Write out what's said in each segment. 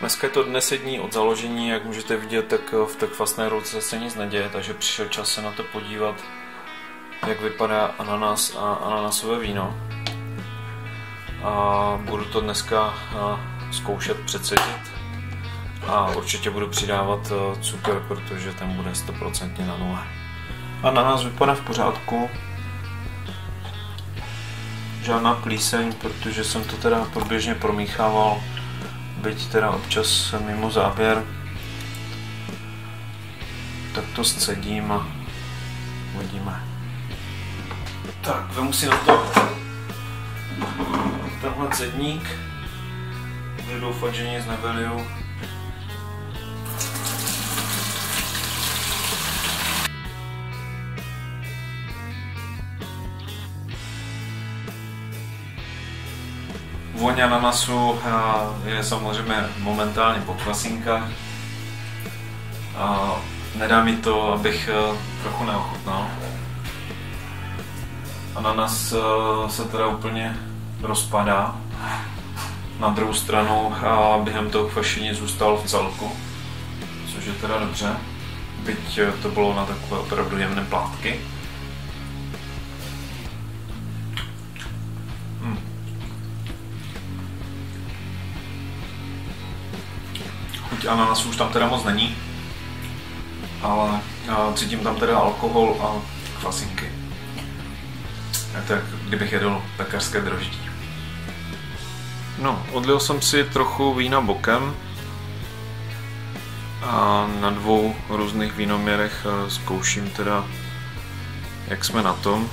Dneska je to dnes 7 dní od založení, jak můžete vidět, tak v té kvasné roce se nic neděje, takže přišel čas se na to podívat, jak vypadá ananas a ananasové víno. A budu to dneska zkoušet předsedit a určitě budu přidávat cukr, protože ten bude 100% na nule. Ananas vypadá v pořádku. Žádná plíseň, protože jsem to teda průběžně promíchával, byť teda občas mimo záběr. Tak to scedím a uvidíme. Tak, vemu si na to tenhle cedník. Budu doufat, že nic nevyliju. Vůně ananasu je samozřejmě momentálně po kvasinkách. Nedá mi to, abych trochu neochutnal. Ananas se teda úplně rozpadá. Na druhou stranu během toho kvašení zůstal v celku, což je teda dobře, byť to bylo na takové opravdu jemné plátky. Chuť ananasu už tam teda moc není, ale cítím tam teda alkohol a kvasinky. Je to jak kdybych jedl pekařské droždí. No, odlil jsem si trochu vína bokem a na 2 různých vínoměrech zkouším teda, jak jsme na tom.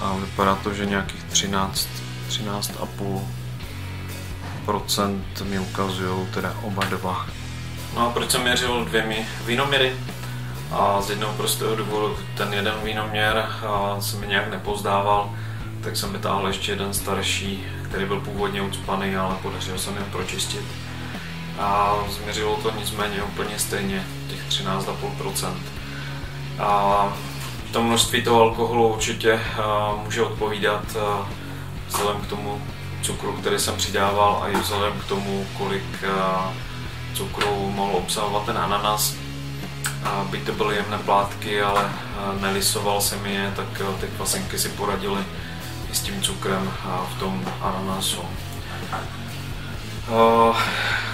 A vypadá to, že nějakých 13,5% mi ukazují teda oba dva. No a proč jsem měřil 2 vínoměry? A z jednoho prostého důvodu ten jeden vínoměr se mi nějak nepozdával, tak jsem vytáhl ještě jeden starší, který byl původně ucpaný, ale podařilo se mi ho pročistit. A změřilo to nicméně úplně stejně, těch 13,5%. A to množství toho alkoholu určitě může odpovídat vzhledem k tomu cukru, který jsem přidával, a i vzhledem k tomu, kolik cukru mohl obsahovat ten ananas. Byť to byly jemné plátky, ale nelisoval se mi je, tak ty kvasinky si poradily i s tím cukrem v tom ananasu.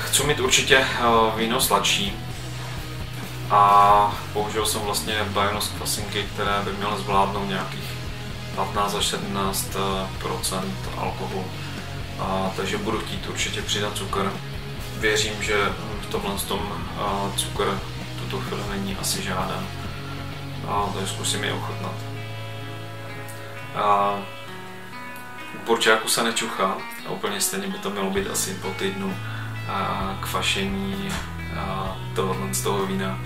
Chci mít určitě víno sladší a použil jsem vlastně Bionos kvasinky, které by měly zvládnout nějakých 15 až 17% alkoholu. Takže budu chtít určitě přidat cukr. Věřím, že v tomhle cukr tuto chvíli není asi žádný. Takže zkusím je ochutnat. U porčáku se nečuchá a úplně stejně by to mělo být asi po týdnu kvašení z toho vína.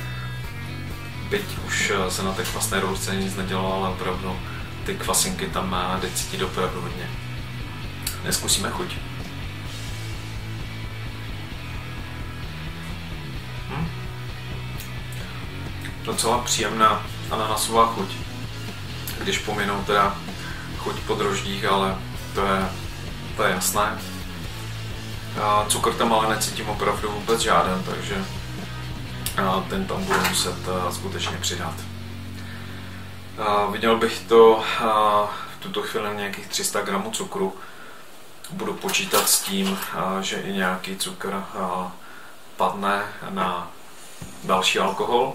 Byť už se na té kvasné rource nic nedělo, ale opravdu ty kvasinky tam jde cítit opravdu hodně. Neskusíme chuť. Docela příjemná ananasová chuť, když pominou teda chuť po droždích, ale to je jasné. Cukr tam ale necítím opravdu vůbec žádný, takže ten tam budu muset skutečně přidat. Viděl bych to v tuto chvíli nějakých 300 gramů cukru. Budu počítat s tím, že i nějaký cukr padne na další alkohol.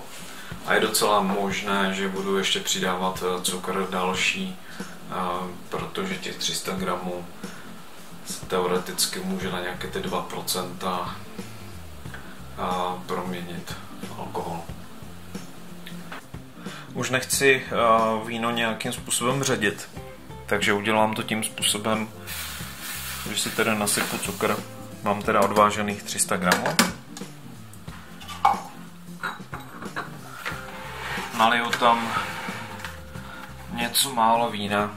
A je docela možné, že budu ještě přidávat cukr další, protože těch 300 gramů se teoreticky může na nějaké ty 2% proměnit v alkohol. Už nechci víno nějakým způsobem ředit, takže udělám to tím způsobem, že si tedy nasypu cukr. Mám teda odvážených 300 gramů. Naliju tam něco málo vína.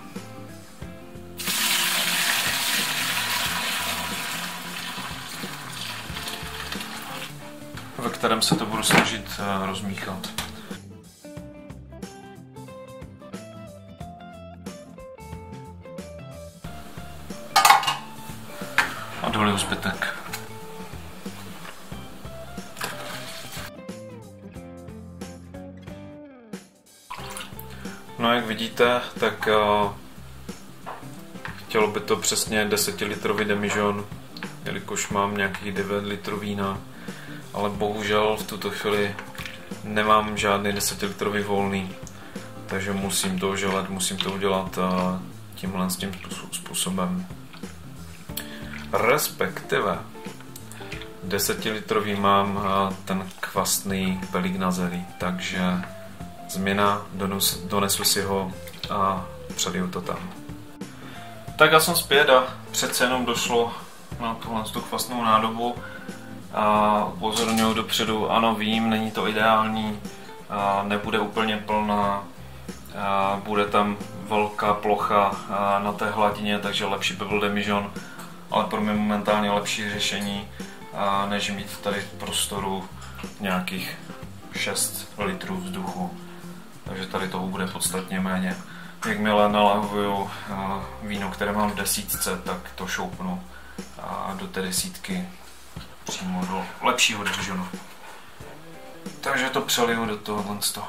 Ve kterém se to budu snažit rozmíchat. A doliju zbytek. No jak vidíte, tak chtělo by to přesně 10-litrový demižon, jelikož mám nějakých 9 litrů vína, ale bohužel v tuto chvíli nemám žádný 10-litrový volný, takže musím to oželet, musím to udělat tímhle tím způsobem. Respektive 10-litrový mám ten kvasný Pelignazelli, takže změna, donesu si ho a přeliju to tam. Tak já jsem zpět a přece jenom došlo na tu kvasnou nádobu a upozorňuji dopředu, ano vím, není to ideální, nebude úplně plná, bude tam velká plocha na té hladině, takže lepší by byl demižon, ale pro mě momentálně lepší řešení, než mít tady prostoru nějakých 6 litrů vzduchu, takže tady toho bude podstatně méně. Jakmile nalahuju víno, které mám v 10, tak to šoupnu do té 10 přímo do lepšího demižonu. Takže to přeliju do tohohle z toho.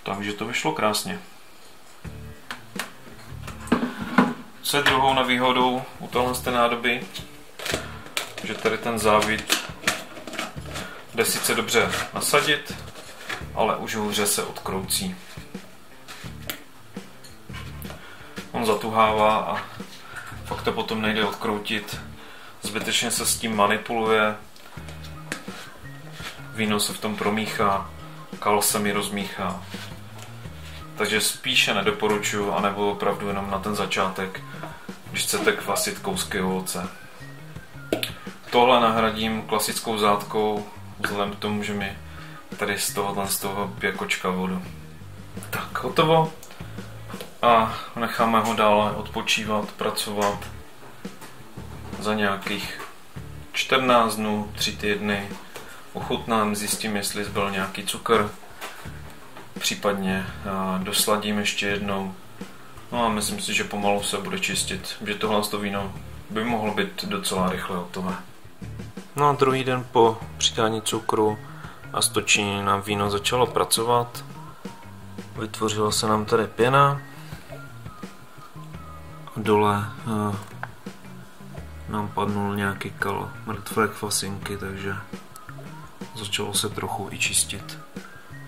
Takže to vyšlo krásně. Co je druhou nevýhodou u téhle nádoby, že tady ten závit jde sice dobře nasadit, ale už hůře se odkroucí. On zatuhává a fakt to potom nejde odkroutit. Zbytečně se s tím manipuluje. Víno se v tom promíchá, kal se mi rozmíchá. Takže spíše nedoporučuji, anebo opravdu jenom na ten začátek, když chcete kvasit kousky ovoce. Tohle nahradím klasickou zátkou, vzhledem k tomu, že mi tady z toho pije kočka vodu. Tak, hotovo. A necháme ho dále odpočívat, pracovat. Za nějakých 14 dnů, 3 týdny ochutnám, zjistím, jestli zbyl nějaký cukr. Případně dosladím ještě jednou. No a myslím si, že pomalu se bude čistit, že tohle víno by mohlo být docela rychle hotové. No a druhý den po přidání cukru a stočení nám víno začalo pracovat. Vytvořila se nám tady pěna. Dole nám padnul nějaký kal mrtvé kvasinky, takže začalo se trochu i čistit.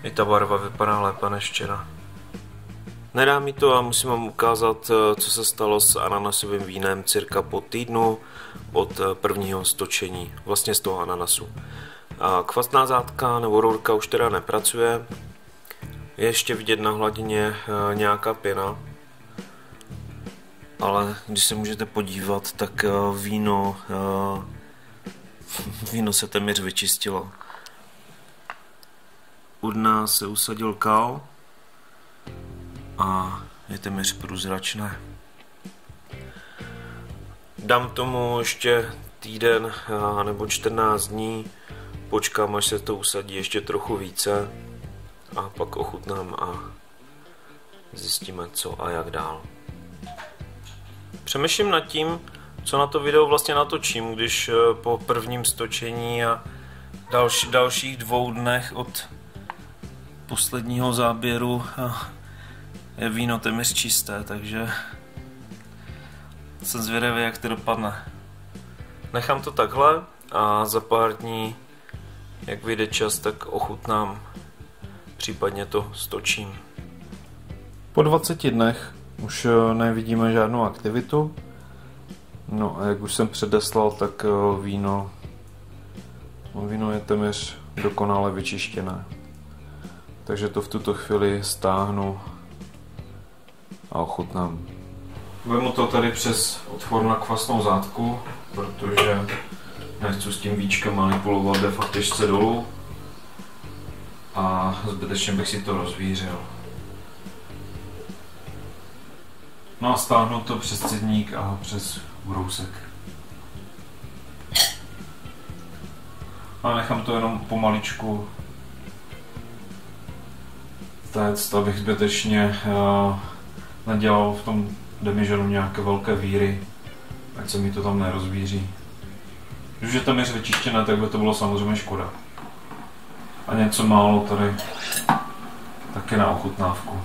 I ta barva vypadá lépe než včera. Nedá mi to a musím vám ukázat, co se stalo s ananasovým vínem cirka po týdnu od prvního stočení, vlastně z toho ananasu. Kvasná zátka nebo rourka už teda nepracuje. Je ještě vidět na hladině nějaká pěna, ale když se můžete podívat, tak víno se téměř vyčistilo. U dna se usadil kal a je téměř průzračné. Dám tomu ještě týden nebo 14 dní, počkám, až se to usadí ještě trochu více a pak ochutnám a zjistíme, co a jak dál. Přemýšlím nad tím, co na to video vlastně natočím, když po prvním stočení a dalších 2 dnech od posledního záběru je víno téměř čisté, takže jsem zvědavý, jak to dopadne. Nechám to takhle a za pár dní, jak vyjde čas, tak ochutnám, případně to stočím. Po 20 dnech už nevidíme žádnou aktivitu. No a jak už jsem předeslal, tak víno je téměř dokonale vyčištěné. Takže to v tuto chvíli stáhnu a ochutnám. Vemu to tady přes otvor na kvasnou zátku, protože nechci s tím víčkem manipulovat, jde fakt těžce dolů a zbytečně bych si to rozvířil. No a stáhnu to přes cedník a přes brousek. A nechám to jenom pomaličku téct, abych zbytečně nedělal v tom demižonu nějaké velké víry, ať se mi to tam nerozvíří. Když je téměř vyčištěné, tak by to bylo samozřejmě škoda. A něco málo tady taky na ochutnávku.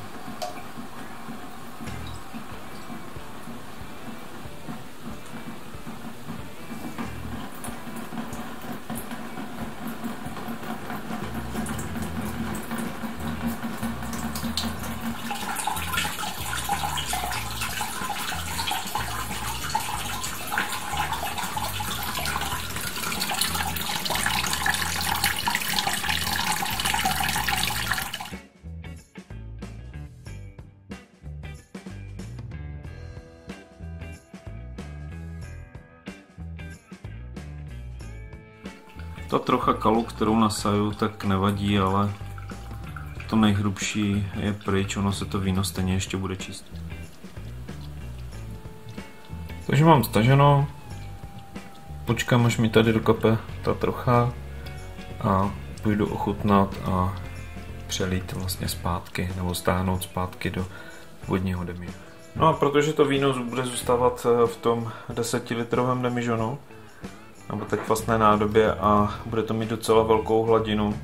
Ta trocha kalu, kterou nasaju, tak nevadí, ale to nejhrubší je pryč, ono se to víno stejně ještě bude čistit. Takže mám staženo, počkám, až mi tady dokape ta trocha a půjdu ochutnat a přelít vlastně zpátky, nebo stáhnout zpátky do vodního demižonu. No a protože to víno bude zůstávat v tom 10-litrovém demižonu, nebo tak kvasné nádobě a bude to mít docela velkou hladinu,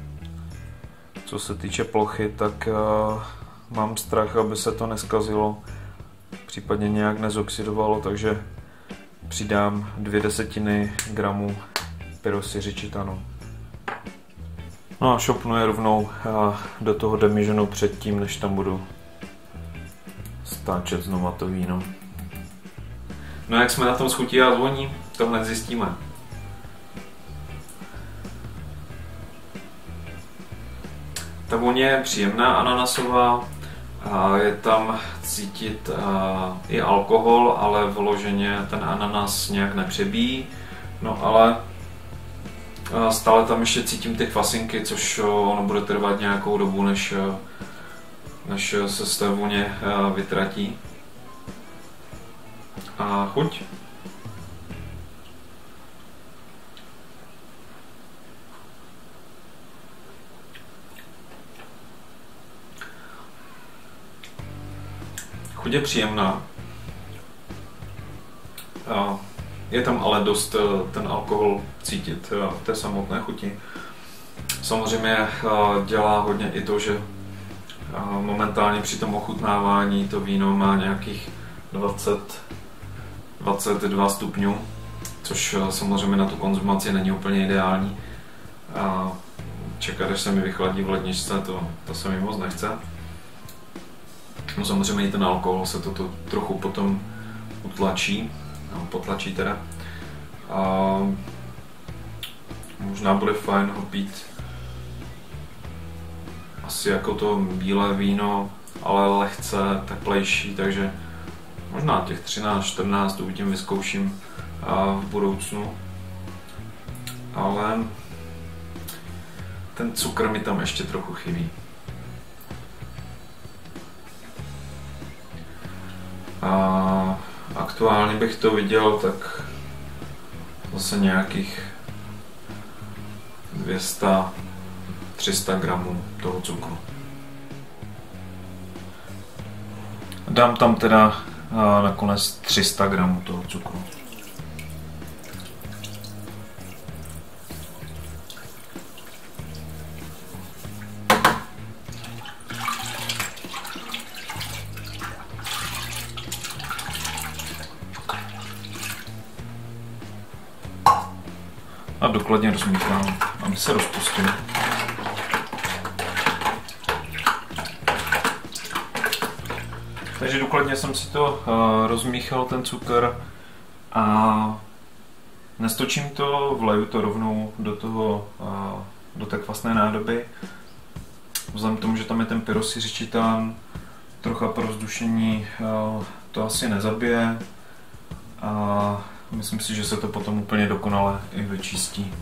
co se týče plochy, tak mám strach, aby se to neskazilo, případně nějak nezoxidovalo, takže přidám 0,2 gramu pyrosyřičitanu. No a šopnu je rovnou do toho demižonu předtím, než tam budu stáčet znova to víno. No jak jsme na tom schutí a zvoní, to hned zjistíme. Ta vůně je příjemná, ananasová, je tam cítit i alkohol, ale vyloženě ten ananas nějak nepřebíjí, no ale stále tam ještě cítím ty kvasinky, což ono bude trvat nějakou dobu, než se z té vůně vytratí. A chuť? Chuť je příjemná. Je tam ale dost ten alkohol cítit v té samotné chuti. Samozřejmě dělá hodně i to, že momentálně při tom ochutnávání to víno má nějakých 22 stupňů, což samozřejmě na tu konzumaci není úplně ideální. Čekat, až se mi vychladí v ledničce, to se mi moc nechce. No samozřejmě i ten alkohol se to trochu potom utlačí, potlačí teda. Možná bude fajn ho pít asi jako to bílé víno, ale lehce teplejší, takže možná těch 13-14 uvidím, vyzkouším v budoucnu. Ale ten cukr mi tam ještě trochu chybí. Aktuálně bych to viděl tak zase nějakých 200-300 gramů toho cukru. Dám tam teda nakonec 300 gramů toho cukru. A dokladně rozmíchám, aby se rozpustil. Takže důkladně jsem si to rozmíchal, ten cukr, a nestočím to, vleju to rovnou do té kvasné nádoby. Vzhledem k tomu, že tam je ten pyrosyřičitan, trocha pro rozdušení to asi nezabije. Myslím si, že se to potom úplně dokonale i vyčistí.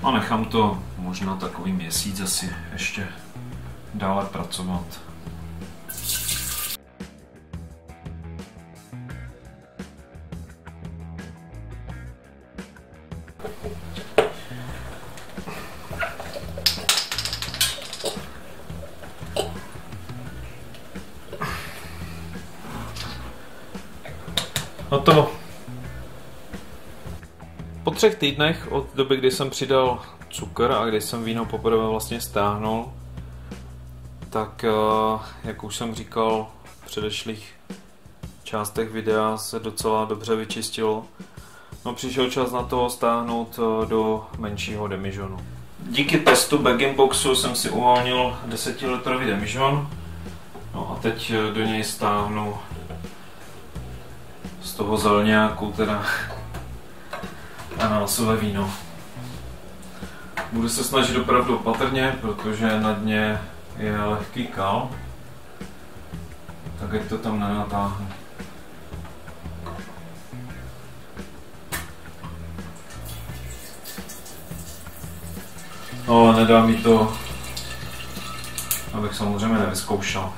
A nechám to možná takový měsíc asi ještě dále pracovat. No to po 3 týdnech od doby, kdy jsem přidal cukr a když jsem víno poprvé vlastně stáhnul, tak jak už jsem říkal v předešlých částech videa, se docela dobře vyčistilo. No, přišel čas na to stáhnout do menšího demižonu. Díky testu bag-in-boxu jsem si uvolnil 10-litrový demižon. No a teď do něj stáhnu z toho zeleňáku teda ananásové víno. Budu se snažit opravdu opatrně, protože na dně je lehký kal, tak ať to tam nenatáhnu. No, ale nedá mi to, abych samozřejmě nevyzkoušel.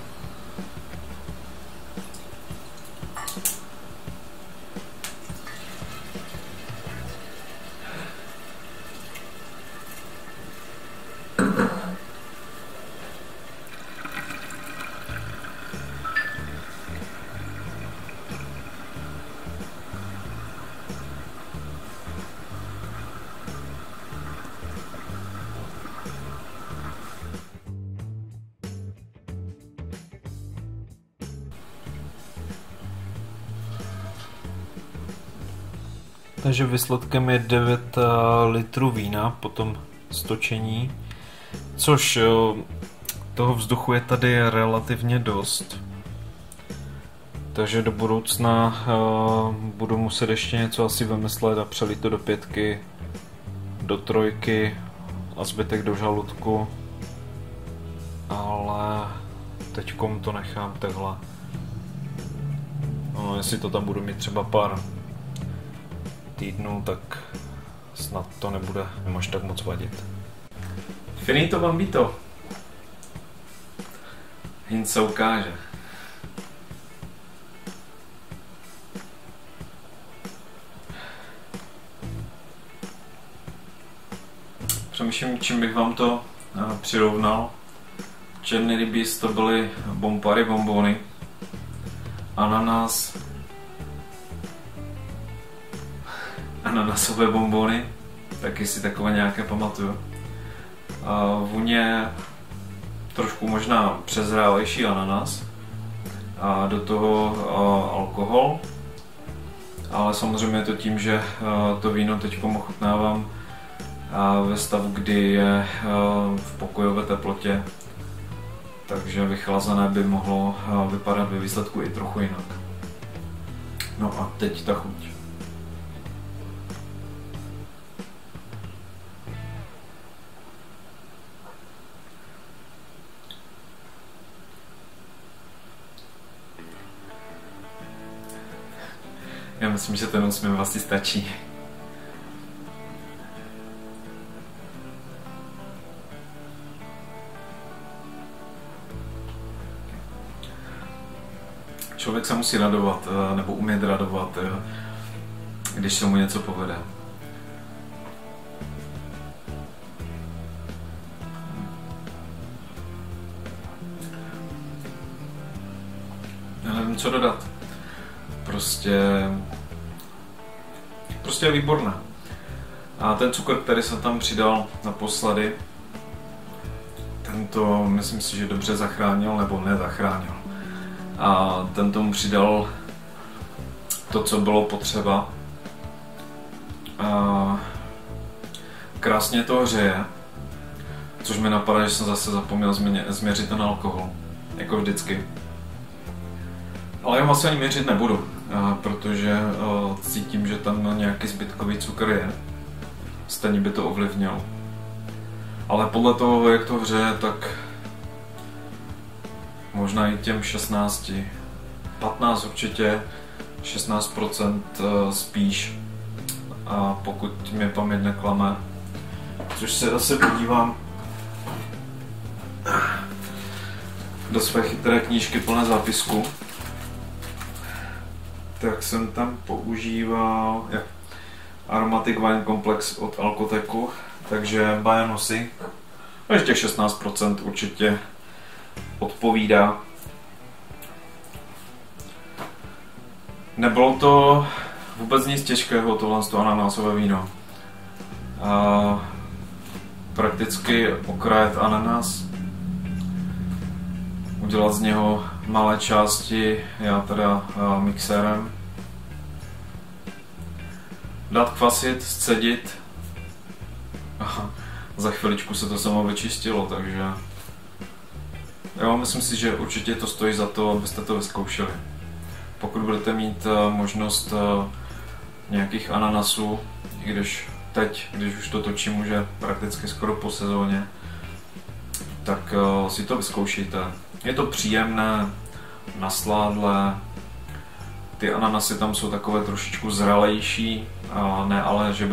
Takže výsledkem je 9 litrů vína po tom stočení, což toho vzduchu je tady relativně dost. Takže do budoucna budu muset ještě něco asi vymyslet a přelít to do 5, do 3 a zbytek do žaludku. Ale teďkom to nechám takhle. No, jestli to tam budu mít třeba pár týdnů, tak snad to nebude až tak moc vadit. Finito bambito. Jen se ukáže. Přemýšlím, čím bych vám to přirovnal. Černý rybíz to byly bompary, bombony. Ananas. Ananasové bombony, taky si takové nějaké pamatuju. Vůně trošku možná přezrálejší ananas a do toho alkohol, ale samozřejmě je to tím, že to víno teď ochutnávám ve stavu, kdy je v pokojové teplotě, takže vychlazené by mohlo vypadat ve výsledku i trochu jinak. No a teď ta chuť. Já myslím, že ten úsměv asi stačí. Člověk se musí radovat, nebo umět radovat, když se mu něco povede. Já nevím, co dodat. Prostě je výborné. A ten cukr, který jsem tam přidal naposledy, tento myslím si, že dobře zachránil, nebo nezachránil. A ten tomu přidal to, co bylo potřeba. A krásně to hřeje, což mi napadá, že jsem zase zapomněl změřit ten alkohol, jako vždycky. Ale já asi ani měřit nebudu, protože cítím, že tam nějaký zbytkový cukr je. Stejně by to ovlivnil. Ale podle toho, jak to hřeje, tak možná i těm 16, 15 určitě, 16% spíš. A pokud mě paměť neklame, což se zase podívám do své chytré knížky plné zápisku, tak jsem tam používal Aromatic Wine Complex od Alkoteku, takže Bajanosy. A ještě 16% určitě odpovídá. Nebylo to vůbec nic těžkého, tohle ananásové víno. prakticky okrájet ananas, udělat z něho malé části, já teda mixérem, dát kvasit, scedit a za chviličku se to samo vyčistilo, takže jo, myslím si, že určitě to stojí za to, abyste to vyzkoušeli. Pokud budete mít možnost nějakých ananasů, i když teď, když už to točím, už je prakticky skoro po sezóně, tak si to vyzkoušejte. Je to příjemné, nasládlé, ty ananasy tam jsou takové trošičku zralejší, ne ale, že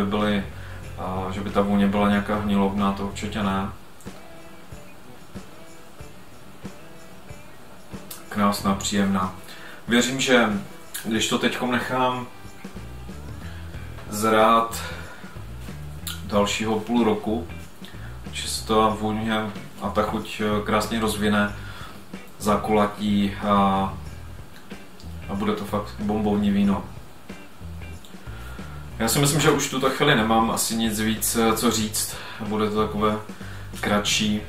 by ta vůně byla nějaká hnilobná, to určitě ne. Krásná, příjemná. Věřím, že když to teď nechám zrát dalšího půl roku, že se ta vůně a ta chuť krásně rozvine, zakulatí a bude to fakt bombovní víno. Já si myslím, že už tuto chvíli nemám asi nic víc co říct, bude to takové kratší,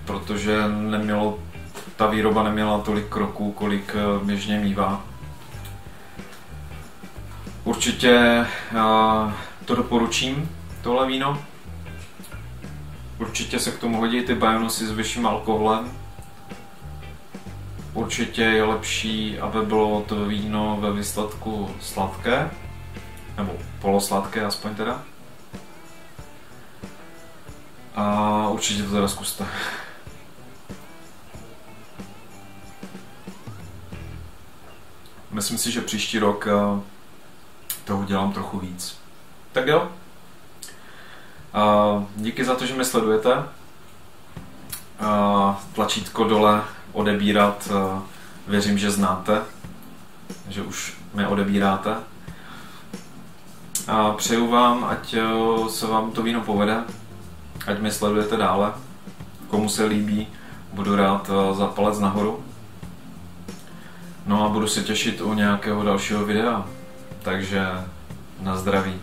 protože ta výroba neměla tolik kroků, kolik běžně mívá. Určitě to doporučím, tohle víno. Určitě se k tomu hodí ty Bionosy s vyšším alkoholem. Určitě je lepší, aby bylo to víno ve výsledku sladké, nebo polosladké aspoň teda. A určitě to teda zkuste. Myslím si, že příští rok toho dělám trochu víc. Tak jo. Díky za to, že mě sledujete. Tlačítko dole odebírat, věřím, že znáte, že už mě odebíráte. A přeju vám, ať se vám to víno povede, ať mě sledujete dále. Komu se líbí, budu rád za palec nahoru. No a budu se těšit u nějakého dalšího videa, takže na zdraví.